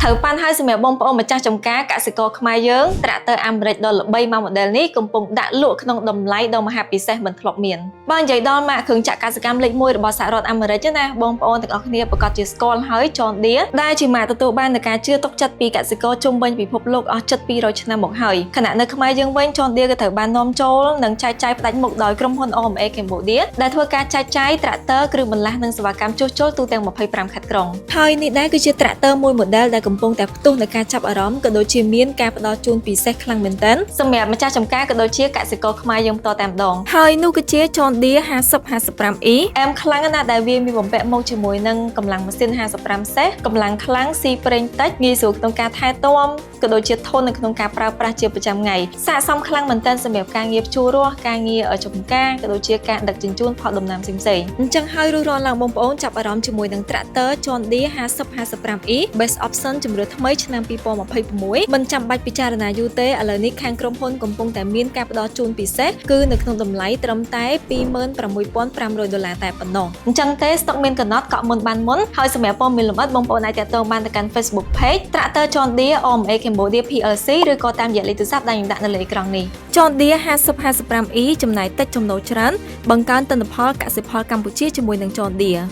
ត្រូវបានហើយសម្រាប់បងប្អូនម្ចាស់ចំការកសិករខ្មែរយើងត្រាក់ទ័រអាមេរិកដ៏ល្បីមួយ model នេះកំពុងដាក់លក់ក្នុងតម្លៃដ៏មហាពិសេសមិនធ្លាប់មានបើនិយាយដល់ម៉ាកគ្រឿងចក្រកសិកម្មលេខ1របស់សហរដ្ឋអាមេរិកណាបងប្អូនទាំងអស់គ្នាប្រកាសជាស្គាល់ហើយ John Deere ដែលជាម៉ាកទទួលបាននូវការជឿទុកចិត្តពីកសិករជុំវិញពិភពលោកអស់ជិត200ឆ្នាំមកហើយខណៈនៅខ្មែរយើងវិញ John Deere ក៏ត្រូវបាននាំចូលនិងចែកចាយផ្ដាច់មុខដោយក្រុមហ៊ុន OMA Cambodia ដែលធ្វើការចែកចាយត្រាក់ទ័រគ្រឿងបន្លាស់និងសេវាកម្មជួសជុលទូទាំង25ខេត្តក្រុងហើយនេះដែរគឺជាត្រាក់ទ័រមួយ model ដែលកំពុងតែផ្ទុះនូវការចាប់អារម្មណ៍ក៏ដូចជាមានការផ្ដល់ជូនពិសេសខ្លាំងមែនទែនសម្រាប់ម្ចាស់ចំការក៏ដូចជាកសិករខ្មែរយើងបន្តតែម្ដងហើយនោះគឺជា John Deere 5055E អែមខ្លាំងណាស់ដែលវាមានបំពាក់មកជាមួយនឹងកម្លាំងម៉ាស៊ីន55សេសកម្លាំងខ្លាំងស៊ីប្រេងតិចងាយស្រួលក្នុងការថែទាំក៏ដូចជាធន់នៅក្នុងការប្រើប្រាស់ជាប្រចាំថ្ងៃស័ក្តិសមខ្លាំងមែនទែនសម្រាប់ការងារភ្ជួររាស់ការងារចំការក៏ដូចជាការដឹកជញ្ជូនផលដំណាំផ្សេងៗអញ្ចឹងហើយរួចរាល់ឡើងបងប្អូនចាប់អារម្មណ៍ជាមួយនឹងត្រាក់ទ័រ John Deere 5055E Best Option ជម្រើសថ្មីឆ្នាំ2026មិនចាំបាច់ពិចារណាយូរទេឥឡូវនេះខាងក្រុមហ៊ុនកំពុងតែមានការផ្ដល់ជូនពិសេសគឺនៅក្នុងតម្លៃត្រឹមតែ$26,500តែប៉ុណ្ណោះអញ្ចឹងទេស្តុកមានកណត់កក់មុនបានមុនហើយសម្រាប់ព័ត៌មានលម្អិតបងប្អូនអាចទាក់ទងបានទៅកាន់ Facebook Page ត្រាក់ទ័រ John Deere OMA Cambodia PLC ឬក៏តាមរយៈលេខទូរស័ព្ទដែលខ្ញុំដាក់នៅលើអេក្រង់នេះ John Deere 5055E ចំណាយតិចចំណូលច្រើនបង្កើនទិន្នផលកសិផលកម្ពុជាជាមួយនឹង John Deere